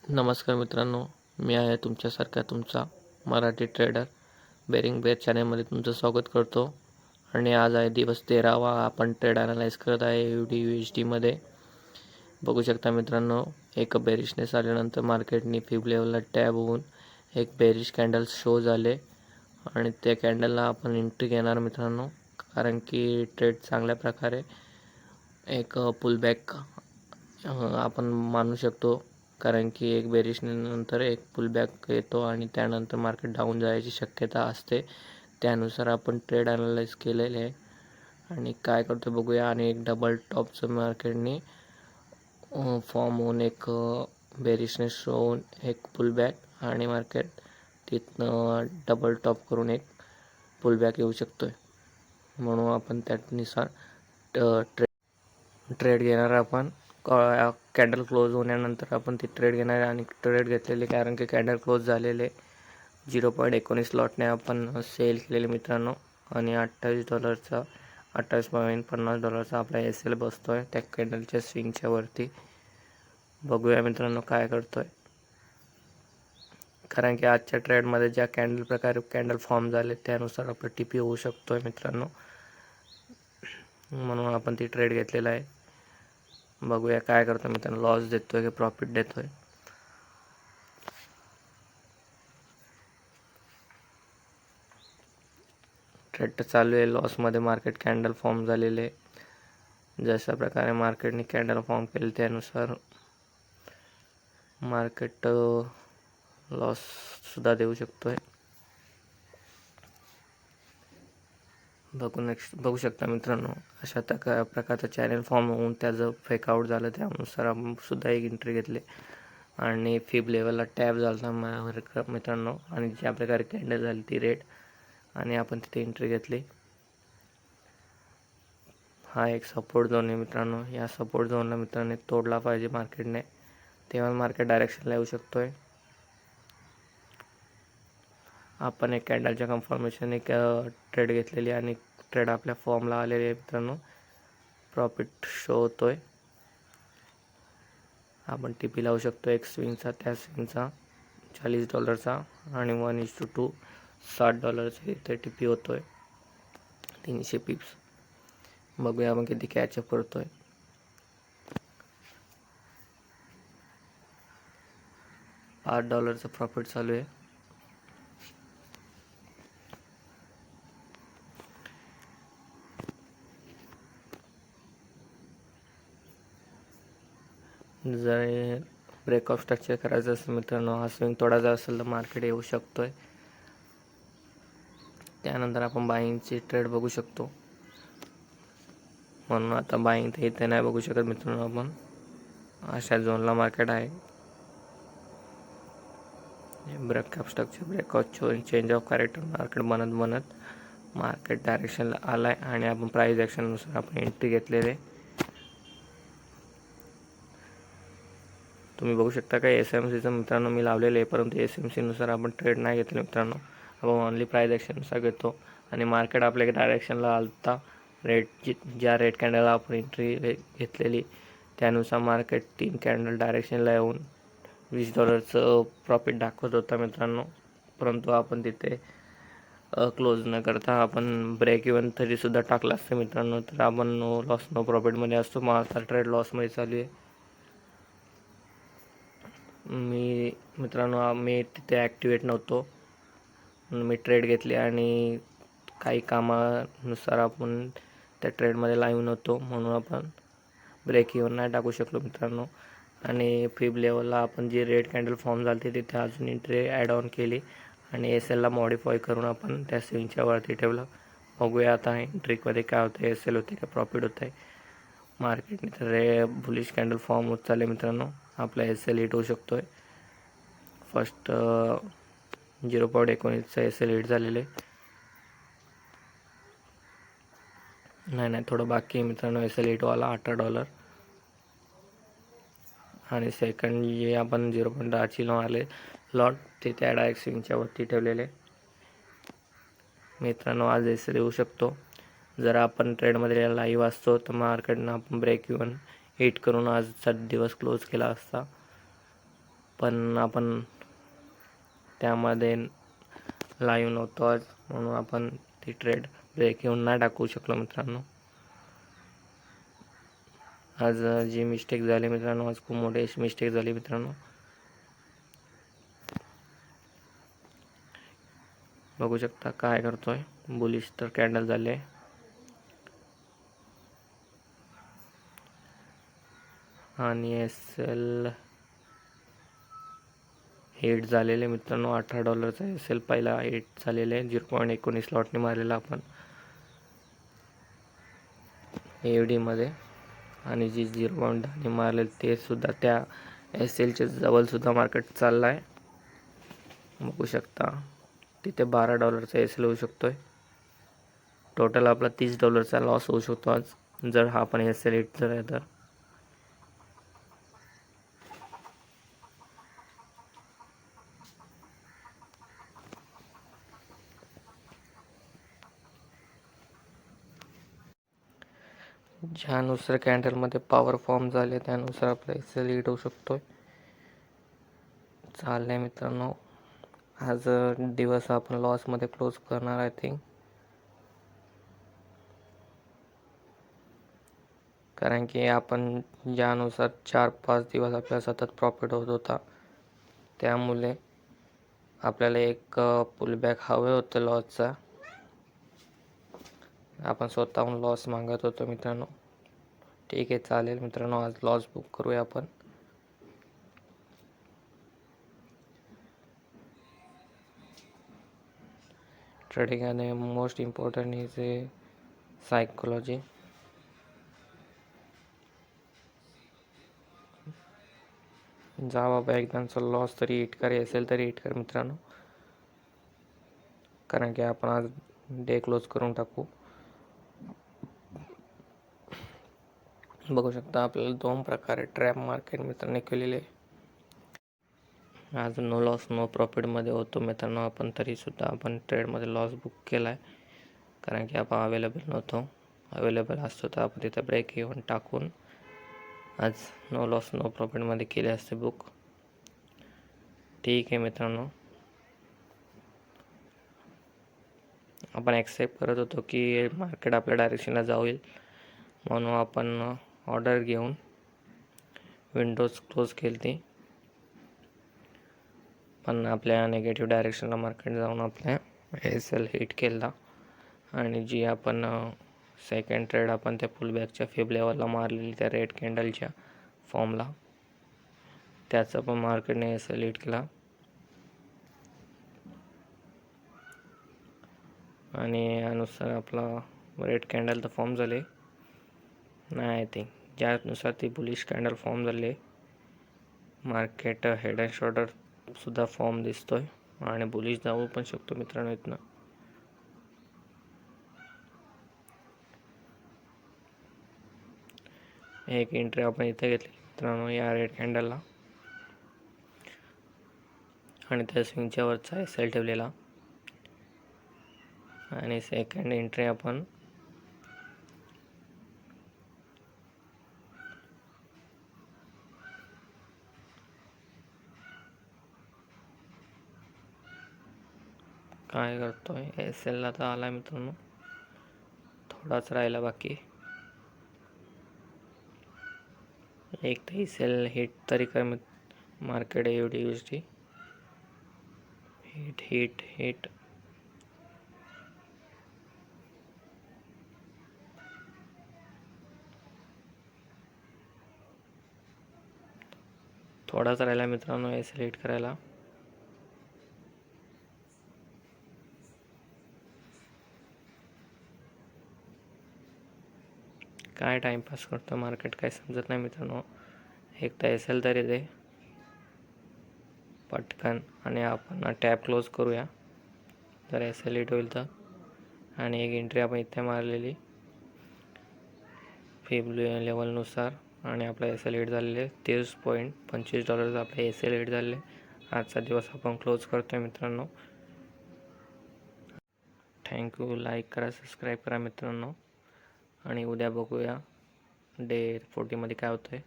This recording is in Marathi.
नमस्कार मित्रांनो, मी आहे तुमच्यासारखा तुमचा मराठी ट्रेडर. बेरिंग बेअर चॅनलमध्ये तुमचं स्वागत करतो. आणि आज आहे दिवस 13वा. आपण ट्रेड ॲनालाइज करत आहे USD मध्ये. बघू शकता मित्रांनो, एक बेरिशनेस आल्यानंतर मार्केटनी फिब लेवलला टॅब होऊन एक बेरिश कॅन्डल्स शो झाले आणि त्या कॅन्डलला आपण एंट्री घेणार मित्रांनो, कारण की ट्रेड चांगल्या प्रकारे एक पुलबॅक आपण मानू शकतो, कारण की एक बेरिशनंतर एक पुलबॅक येतो आणि त्यानंतर मार्केट डाऊन जायची शक्यता असते. त्यानुसार आपण ट्रेड ॲनालाइज केलेले आहे आणि काय करतो बघूया. आणि एक डबल टॉपचं मार्केटने फॉर्म होऊन एक बेरिशनेस शो होऊन एक पुलबॅक आणि मार्केट तिथनं डबल टॉप करून एक पुलबॅक येऊ शकतो आहे. म्हणून आपण त्यानुसार ट्रेड घेणार. आपण कॅन्डल क्लोज होण्यानंतर आपण ती ट्रेड घेणार आणि ट्रेड घेतलेली, कारण की कॅन्डल क्लोज झालेले 0.19 लॉटने आपण सेल केलेले मित्रांनो. आणि $28 $28.50 आपला SL बसतो आहे त्या कॅन्डलच्या स्विंगच्या वरती. बघूया मित्रांनो काय करतो आहे, कारण की आजच्या ट्रेडमध्ये ज्या कॅन्डल प्रकारे कॅन्डल फॉर्म झाले त्यानुसार आपलं TP होऊ शकतो आहे मित्रांनो. म्हणून आपण ती ट्रेड घेतलेला आहे. बघूया काय करतो मित्रांनो, लॉस देतोय की प्रॉफिट देतोय. ट्रेड तर चालू आहे. लॉसमध्ये मार्केट कॅन्डल फॉर्म झालेले. जशा प्रकारे मार्केटने कॅन्डल फॉर्म केले त्यानुसार मार्केट लॉस सुद्धा देऊ शकतोय. बघू शकता मित्रांनो, अशा प्रकारचं चॅनल फॉर्म होऊन त्याचं फेकआउट झालं. त्यानुसार आपण सुद्धा एक एंट्री घेतली आणि फिब लेवलला टॅप झाला मित्रांनो. आणि ज्या प्रकारे कॅन्डल झाली ती रेड आणि आपण तिथे एंट्री घेतली. हा एक सपोर्ट झोन आहे मित्रांनो. या सपोर्ट झोनला मित्रांनो तोडला पाहिजे मार्केटने, तेव्हा मार्केट डायरेक्शनला येऊ शकतोय. आपण एक कॅन्डलच्या कन्फर्मेशन एक ट्रेड घेतलेली आणि ट्रेड आपल्या फॉर्मला आलेले आहे मित्रांनो. प्रॉफिट शो होतोय. आपण TP लावू शकतो एक स्विंगचा, त्या स्विंगचा $40 आणि 1:2 $60 इथे TP होतोय. 300 पिप्स. बघूया आपण किती कॅचअप करतोय. $8 प्रॉफिट चालू आहे. जर ब्रेक ऑफ स्ट्रक्चर करायचं असेल मित्रांनो, हा स्विंग तोडायचा असेल तर मार्केट येऊ शकतोय. त्यानंतर आपण बाईंगची ट्रेड बघू शकतो. म्हणून आता बाईंग तर इथे नाही बघू शकत मित्रांनो. आपण अशा झोनला मार्केट आहे. Break of structure, breakout, change of character market बनत मार्केट डायरेक्शनला आलाय आणि आपण प्राइस ॲक्शननुसार आपण एंट्री घेतलेले. तुम्ही बघू शकता का SMCचं मित्रांनो मी लावलेलं आहे, परंतु SMCनुसार आपण ट्रेड नाही घेतले मित्रांनो. आपण ओनली प्राइस ॲक्शननुसार घेतो आणि मार्केट आपल्या डायरेक्शनला आलता. ज्या रेड कॅन्डलला आपण एंट्री घेतलेली त्यानुसार मार्केट 3 कॅन्डल डायरेक्शनला येऊन $20 प्रॉफिट दाखवत होता मित्रांनो. परंतु आपण तिथे क्लोज न करता आपण ब्रेक इव्हन तरीसुद्धा टाकला असतं मित्रांनो, तर आपण नो प्रॉफिटमध्ये असतो. माझा ट्रेड लॉसमध्ये चालू आहे. मित्रांनो मी तिथे ॲक्टिवेट नव्हतो. मी ट्रेड घेतली आणि काही कामानुसार आपण त्या ट्रेडमध्ये लाईव्ह नव्हतो, म्हणून आपण ब्रेक इव्हन नाही टाकू शकलो मित्रांनो. आणि फिब लेवलला आपण जी रेड कॅन्डल फॉर्म झाली तिथे अजून एंट्री ॲड ऑन केली आणि SLला मॉडिफाय करून आपण त्या स्विंगच्या वरती ठेवलं. बघूया आता एंट्रीमध्ये काय होतं, SL होते का प्रॉफिट होत आहे. मार्केटने तर बुलिश कॅन्डल फॉर्म होत चालले मित्रांनो. आपला SL हिट होऊ शकतो आहे. फर्स्ट 0.19चा SL हिट झालेले. नाही थोडं बाकी आहे मित्रांनो SL हिटवाला $18. आणि सेकंड जे आपण 0.10ची आले लॉट ते त्या डायरेक्ट स्विंगच्या वरती ठेवलेले मित्रांनो. आज SL येऊ शकतो. जर आपण ट्रेडमध्ये लाईव्ह असतो तर मार्केटनं आपण ब्रेक इव्हन हिट करून आजचा दिवस क्लोज केला असता. पण आपण त्यामध्ये लाईव्ह नव्हतो आज, म्हणून आपण ती ट्रेड ब्रेक येऊन नाही टाकू शकलो मित्रांनो. आज जी मिस्टेक झाली मित्रांनो, आज खूप मोठी मिस्टेक झाली मित्रांनो. बघू शकता काय करतोय. बुलिश तर कॅन्डल झाले आणि SL हिट झालेले मित्रांनो. $18 SL पहिला हिट झालेले 0.19 लॉटने मारलेला आपण AUD मध्ये, आणि जी 0.10 मारले ते सुद्धा त्या SLच्या जवळ सुद्धा मार्केट चालला आहे. बघू शकता तिथे $12 SL होऊ शकतोय. टोटल आपला $30 लॉस होऊ शकतो आज, जर हा पण SL हिट झाला तर. ज्यानुसार कॅन्डलमध्ये पॉवर फॉर्म झाले त्यानुसार आपला SL हिट होऊ शकतोय. चाललंय मित्रांनो, आज दिवस आपण लॉसमध्ये क्लोज करणार आय थिंक, कारण की आपण ज्यानुसार 4-5 दिवस आपल्याला सतत प्रॉफिट होत होता, त्यामुळे आपल्याला एक पुलबॅक हवे होतं लॉसचा. आपण स्वतःहून लॉस मागत होतो मित्रांनो. ठीक आहे, चालेल मित्रांनो, आज लॉस बुक करूया आपण. ट्रेडिंग आणि most important is A psychology. जा बाबा, एकदाचा लॉस तरी हिट कर, असेल तरी हिट कर मित्रांनो, कारण की आपण आज डे क्लोज करून टाकू. बघू शकता आपल्याला 2 प्रकारे ट्रॅप मार्केट मित्रांनी केलेले. आज नो लॉस नो प्रॉफिटमध्ये होतो मित्रांनो आपण, तरीसुद्धा आपण ट्रेडमध्ये लॉस बुक केला आहे, कारण की आपण अवेलेबल नव्हतो. अवेलेबल असतो तर आपण तिथे ब्रेक घेऊन टाकून आज नो लॉस नो प्रॉफिटमध्ये केले असते बुक. ठीक आहे मित्रांनो, आपण ॲक्सेप्ट करत होतो की मार्केट आपल्या डायरेक्शनला जाईल, म्हणून आपण ऑर्डर घेऊन विंडोज क्लोज केली ती. पण आपल्या नेगेटिव्ह डायरेक्शनला मार्केट जाऊन आपल्या SL हिट केला, आणि जी आपण सेकंड ट्रेड आपण त्या पुलबॅकच्या फिब लेवलला मारलेली त्या रेड कॅन्डलच्या फॉर्मला, त्याचा पण मार्केटने SL हिट केला. आणि यानुसार आपला रेड कॅन्डल तर फॉर्म झाले नाही, आय थिंक ज्यानुसार ती बुलिश कॅन्डल फॉर्म झाले, मार्केट हेड अँड शोल्डर सुद्धा फॉर्म दिसतोय आणि बुलिश जाऊ पण शकतो मित्रांनो इथनं. एक एंट्री आपण इथे घेतली मित्रांनो या रेड कॅन्डलला, आणि त्या स्विंगच्या वरचा SL ठेवलेला, आणि सेकंड एंट्री आपण काय करतोय, SL ला तर आला मित्रांनो, थोडाच राहिला बाकी. एक तर SL हिट तरी कर market AUD USD hit hit hit. थोडाच राहिला मित्रांनो SL हिट करायला. काय टाइमपास करतो मार्केट, काय समजत नाही मित्रांनो. एक तर SL तरी दे पटकन, आणि आपण टॅप क्लोज करूया जर SL हिट होईल तर. आणि एक एंट्री आपण इथे मारलेली फिब लेवलनुसार, आणि आपला SL हिट झालेले $30.25 आपले SL हिट झाले. आजचा दिवस आपण क्लोज करतोय मित्रांनो. थँक्यू. लाईक करा, सबस्क्राईब करा मित्रांनो, आणि उद्या बघूया डे 40 मध्ये काय होतंय.